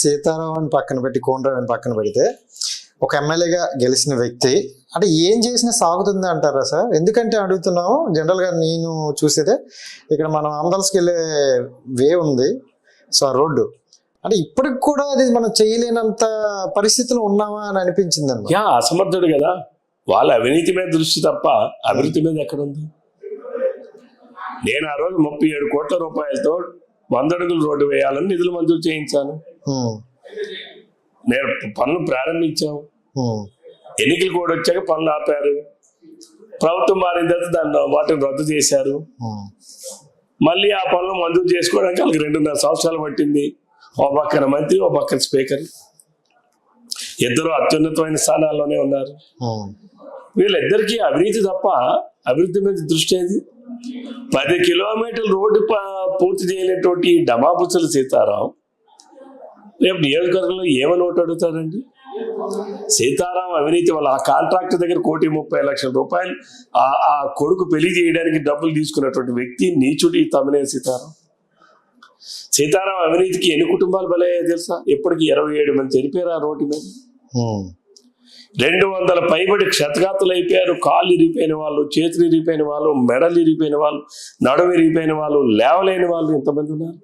సీతారాం అని పక్కన పెట్టి కోనరావు అని పక్కన పెడితే ఒక ఎమ్మెల్యేగా గెలిచిన వ్యక్తి అంటే ఏం చేసినా సాగుతుంది అంటారా సార్? ఎందుకంటే అడుగుతున్నాము, జనరల్గా నేను చూసేదే ఇక్కడ మనం ఆంధ్రస్కి వెళ్ళే వే ఉంది, సో ఆ రోడ్డు అంటే ఇప్పటికి కూడా అది మనం చేయలేనంత పరిస్థితులు ఉన్నామా అని అనిపించింది అన్నమాట. అసమర్థుడు కదా, వాళ్ళ అవినీతి మీద దృష్టి తప్ప అభివృద్ధి మీద ఎక్కడుంది? నేను ఆ రోజు 37 కోట్ల రూపాయలతో 100 అడుగులు రోడ్డు వేయాలని నిధులు మంజూరు చేయించాను. నేను పనులు ప్రారంభించాము. ఎన్నికలు కూడా వచ్చాక పనులు ఆపారు. ప్రభుత్వం మారిన తర్వాత వాటిని రద్దు చేశారు. మళ్ళీ ఆ పనులు మంజూరు చేసుకోవడానికి వాళ్ళకి 2.5 సంవత్సరాలు పట్టింది. ఓ పక్కన మంత్రి, ఓ పక్కన స్పీకర్, ఇద్దరు అత్యున్నతమైన స్థానాల్లోనే ఉన్నారు. వీళ్ళిద్దరికీ అవినీతి తప్ప అభివృద్ధి మీద దృష్టి ఏది? 10 కిలోమీటర్ల రోడ్డు పూర్తి చేయలేటువంటి డమాబుచ్చల సీతారాం రేపు నియోజకవర్గంలో ఏమని ఓటు అడుగుతారండి? సీతారాం అవినీతి వల్ల ఆ కాంట్రాక్టర్ దగ్గర 1,30,00,000 రూపాయలు ఆ కొడుకు పెళ్లి చేయడానికి డబ్బులు తీసుకున్నటువంటి వ్యక్తి నీచుడి తమ్మినేని సీతారాం. సీతారాం అవినీతికి ఎన్ని కుటుంబాలు బలయ్యాయో తెలుసా? ఇప్పటికి 27 మంది చనిపోయారు ఆ రోడ్డు మీద. 200 పైబడి క్షతగాతులు అయిపోయారు. కాళ్ళు ఇరిగిపోయిన వాళ్ళు, చేతులు ఇరిగిపోయిన వాళ్ళు, మెడలు ఇరిగిపోయిన వాళ్ళు, నడుము ఇరిగిపోయిన వాళ్ళు, లేవలేని వాళ్ళు ఎంతమంది ఉన్నారు?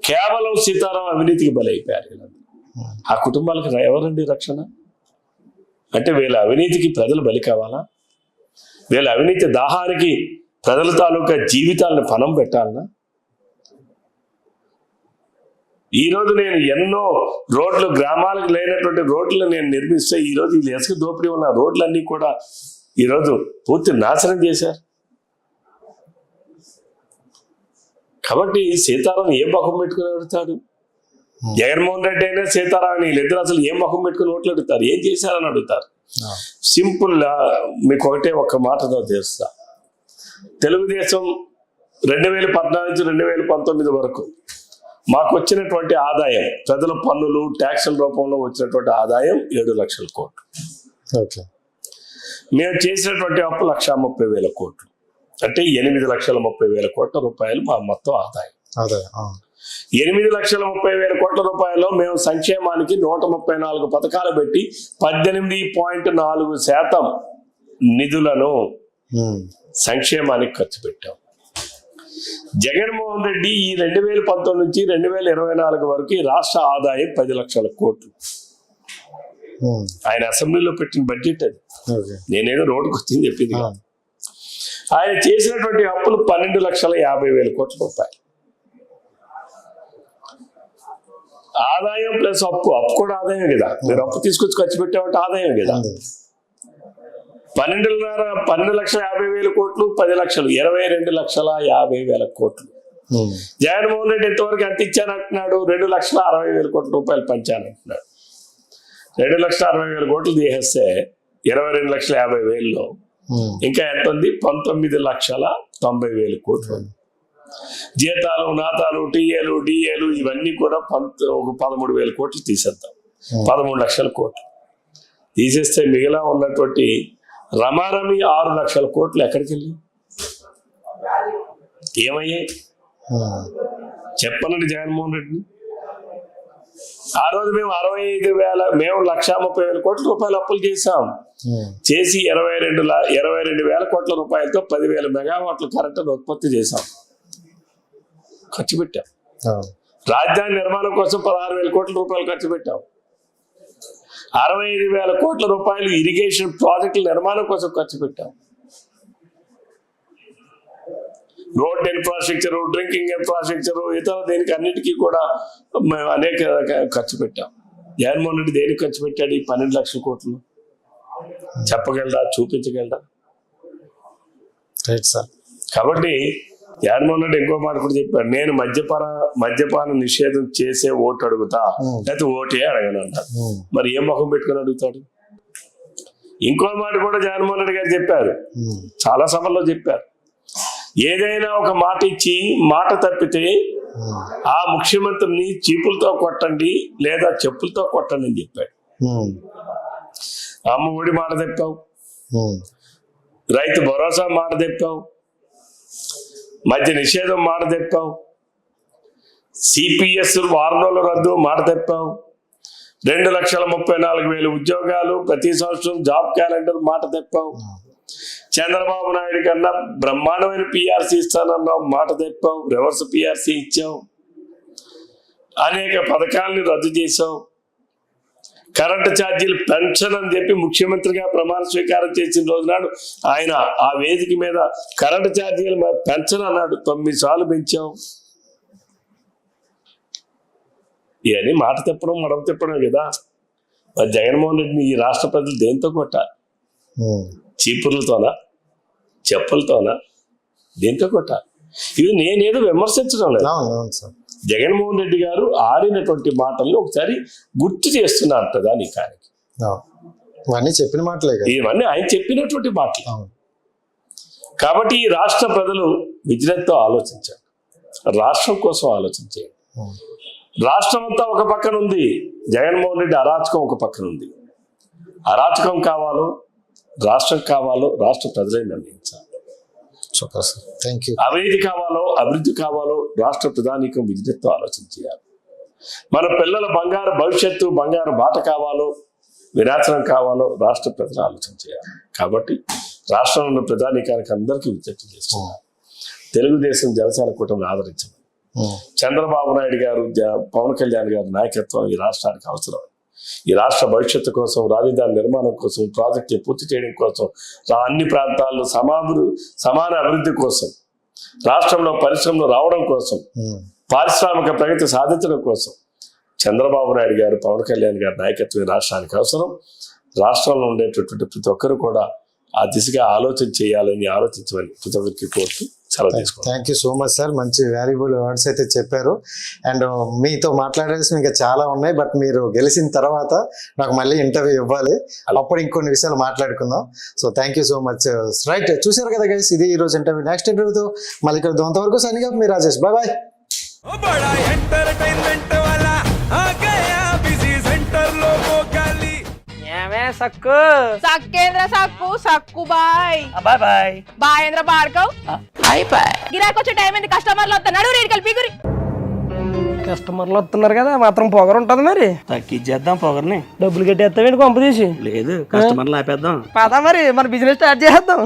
కేవలం సీతారాం అవినీతికి బలైపోయారు. ఆ కుటుంబాలకు ఎవరండి రక్షణ? అంటే వీళ్ళ అవినీతికి ప్రజలు బలి కావాలా? వీళ్ళ అవినీతి దాహానికి ప్రజల తాలూకా జీవితాలను పణం పెట్టాలనా? ఈ రోజు నేను ఎన్నో రోడ్లు, గ్రామాలకు లేనటువంటి రోడ్లు నేను నిర్మిస్తే ఈరోజు ఈ ఇసుక దోపిడీ ఉన్న రోడ్లన్నీ కూడా ఈరోజు పూర్తి నాశనం చేశారు. కాబట్టి సీతారాం ఏం ముఖం పెట్టుకుని అడుగుతాడు? జగన్మోహన్ రెడ్డి అయినా సీతారాం వీళ్ళిద్దరు అసలు ఏం ముఖం పెట్టుకుని ఓట్లు అడుగుతారు? ఏం చేశారని అడుగుతారు. సింపుల్. మీకు ఒక్క మాటతో తెలుస్తా. తెలుగుదేశం 2014-2019 వరకు మాకు వచ్చినటువంటి ఆదాయం, ప్రజల పన్నులు, ట్యాక్సుల రూపంలో వచ్చినటువంటి ఆదాయం 7 లక్షల కోట్లు. మేము చేసినటువంటి అప్పు 1,30,000 కోట్లు. అంటే 8,30,000 కోట్ల రూపాయలు మా మొత్తం ఆదాయం. 8,30,000 కోట్ల రూపాయల్లో మేము సంక్షేమానికి 134 పథకాలు పెట్టి 18.4% నిధులను సంక్షేమానికి ఖర్చు పెట్టాం. జగన్మోహన్ రెడ్డి ఈ 2019 నుంచి 2024 వరకు రాష్ట్ర ఆదాయం 10 లక్షల కోట్లు. ఆయన అసెంబ్లీలో పెట్టిన బడ్జెట్ అది. నేనేదో రోడ్డుకు వచ్చింది చెప్పింది. ఆయన చేసినటువంటి అప్పులు 12,50,000 కోట్ల రూపాయలు. ఆదాయం ప్లస్ అప్పు కూడా ఆదాయం కదా. మీరు అప్పు తీసుకొచ్చి ఖర్చు పెట్టామంటే ఆదాయం కదా. 12,50,000 కోట్లు, 10 లక్షలు, 22,50,000 కోట్లు. జగన్మోహన్ రెడ్డి ఎంతవరకు ఎంత ఇచ్చానంటున్నాడు? 2,60,000 కోట్ల రూపాయలు పంచానంటున్నాడు. 2,60,000 కోట్లు తీసేస్తే 22,50,000లో ఇంకా ఎంత ఉంది? 19,90,000 కోట్లు. జీతాలు, నాతాలు, టీఏలు, డిఏలు ఇవన్నీ కూడా 13,000 కోట్లు తీసేద్దాం. 13 లక్షల కోట్లు తీసేస్తే మిగిలిన ఉన్నటువంటి రమారమి 6 లక్షల కోట్లు ఎక్కడికి వెళ్ళి ఏమయ్యాయి చెప్పనండి జగన్మోహన్ రెడ్డిని. ఆ రోజు మేము 1,30,000 కోట్ల రూపాయలు అప్పులు చేశాం. చేసి 22,000 కోట్ల రూపాయలతో 10,000 మెగావాట్ల కరెంటును ఉత్పత్తి చేశాం, ఖర్చు పెట్టాం. రాజధాని నిర్మాణం కోసం 16,000 కోట్ల రూపాయలు ఖర్చు పెట్టాం. 65,000 కోట్ల రూపాయలు ఇరిగేషన్ ప్రాజెక్టుల నిర్మాణం కోసం ఖర్చు పెట్టాం. రోడ్ ఇన్ఫ్రాస్ట్రక్చరు, డ్రింకింగ్ ఇన్ఫ్రాస్ట్రక్చరు, ఇతర దేనికి అన్నిటికీ కూడా మేము అనేక ఖర్చు పెట్టాం. జగన్మోహన్ రెడ్డి దేనికి ఖర్చు పెట్టాడు ఈ 12 లక్షల కోట్లు? చెప్పగలరా? చూపించగలరా? కాబట్టి జగన్మోహన్ రెడ్డి ఇంకో మాట కూడా చెప్పాడు, నేను మద్యపాన నిషేధం చేసే ఓటు అడుగుతా, లేకపోతే ఓటే అడగనంట. మరి ఏం ముఖం పెట్టుకుని అడుగుతాడు? ఇంకో మాట కూడా జగన్మోహన్ రెడ్డి గారు చెప్పారు, చాలా సభల్లో చెప్పారు, ఏదైనా ఒక మాట ఇచ్చి మాట తప్పితే ఆ ముఖ్యమంత్రిని చీపులతో కొట్టండి లేదా చెప్పులతో కొట్టండి అని చెప్పాడు. అమ్మ ఒడి మాట తెప్పావు, రైతు భరోసా మాట తెప్పావు, మద్య నిషేధం మాట తెప్పావు, సిపిఎస్ వారం రోజుల రద్దు మాట తప్పావు. 2,34,000 ఉద్యోగాలు ప్రతి సంవత్సరం జాబ్ క్యాలెండర్ మాట తప్పావు. చంద్రబాబు నాయుడు కన్నా బ్రహ్మాండమైన పిఆర్సీ ఇస్తానన్నావు, మాట తప్పావు. రివర్స్ పిఆర్సీ ఇచ్చావు. అనేక పథకాలని రద్దు చేశావు. కరెంటు ఛార్జీలు పెన్షన్ అని చెప్పి ముఖ్యమంత్రిగా ప్రమాణ స్వీకారం చేసిన రోజు నాడు ఆయన ఆ వేదిక మీద కరెంటు ఛార్జీలు పెన్షన్ అన్నాడు. 9 సార్లు పెంచావు. ఇవన్నీ మాట తిప్పడం మడమ తిప్పడం కదా. మరి జగన్మోహన్ రెడ్డిని ఈ రాష్ట్ర ప్రజలు దేంతో కొట్టాలి? చీపుర్లతోనా, చెప్పులతోనా, దేంతో కొట్టాలి? ఇది నేనేదో విమర్శించడం లేదు. జగన్మోహన్ రెడ్డి గారు ఆడినటువంటి మాటల్ని ఒకసారి గుర్తు చేస్తున్నారు ప్రధానికానికి. ఇవన్నీ చెప్పిన మాటలే కదా, ఇవన్నీ ఆయన చెప్పినటువంటి మాటలు. కాబట్టి ఈ రాష్ట్ర ప్రజలు విజ్ఞతతో ఆలోచించారు, రాష్ట్రం కోసం ఆలోచించారు. రాష్ట్రం అంతా ఒక పక్కన ఉంది, జగన్మోహన్ రెడ్డి అరాచకం ఒక పక్కన ఉంది. అరాచకం కావాలో రాష్ట్రం కావాలో రాష్ట్ర ప్రజలే నిర్ణయించాలి. అవినీతి కావాలో అభివృద్ధి కావాలో రాష్ట్ర ప్రధానికం విజ్ఞతతో ఆలోచించాలి. మన పిల్లల బంగారు భవిష్యత్తు, బంగారు బాట కావాలో వినాశనం కావాలో రాష్ట్ర ప్రజలు ఆలోచించాలి. కాబట్టి రాష్ట్రంలో ఉన్న ప్రధానికానికి అందరికీ విజ్ఞప్తి చేస్తున్నారు, తెలుగుదేశం జనసేన కూటమిని ఆదరించండి. చంద్రబాబు నాయుడు గారు, పవన్ కళ్యాణ్ గారి నాయకత్వం ఈ రాష్ట్రానికి అవసరం. ఈ రాష్ట్ర భవిష్యత్తు కోసం, రాజధాని నిర్మాణం కోసం, ప్రాజెక్టులు పూర్తి చేయడం కోసం, అన్ని ప్రాంతాల్లో సమాన అభివృద్ధి కోసం, రాష్ట్రంలో పరిశ్రమలు రావడం కోసం, పారిశ్రామిక ప్రగతి సాధించడం కోసం చంద్రబాబు నాయుడు గారు, పవన్ కళ్యాణ్ గారి నాయకత్వం ఈ రాష్ట్రానికి అవసరం. రాష్ట్రంలో ఉండేటటువంటి ప్రతి ఒక్కరు కూడా ఆ దిశగా ఆలోచన చేయాలని, ఆలోచించమని ప్రతి ఒక్కరికి కోరుతూ సెలవు తీసుకుంటాం. Thank you so much sir, మంచి వాల్యుబుల్ వర్డ్స్ అయితే చెప్పారు. అండ్ మీతో మాట్లాడాల్సిన ఇంకా చాలా ఉన్నాయి, బట్ మీరు గెలిచిన తర్వాత నాకు మళ్ళీ ఇంటర్వ్యూ ఇవ్వాలి, అప్పుడు ఇంకొన్ని విషయాలు మాట్లాడుకుందాం. So thank you so much. Right, చూసారు కదా గైస్, ఇది ఈ రోజు ఇంటర్వ్యూ. నెక్స్ట్ ఇంటర్వ్యూతో మళ్ళీ ఇక్కడ దొంతవరకు సైనింగ్ ఆఫ్ మీ రాజేష్. Bye bye. సక్కు సక్కేంద్ర సక్కు సక్కు బాయ్ బాయ్ బాయ్ బాయేంద్ర బార్కవ్ హాయ్ బాయ్. గిరాకి వచ్చే టైం ఏంది, కస్టమర్లు వస్తున్నాడు, రేటు కలిపి గురి. కస్టమర్లు వస్తున్నారు కదా, మాత్రం పొగరు ఉంటది. మరి తగ్గించేద్దాం పొగర్ని. డబ్బులు కట్టేస్తావేంటి కొంప తీసి? లేదు, కస్టమర్లు ఆపేద్దాం. పదా మరి మన బిజినెస్ స్టార్ట్ చేద్దాం.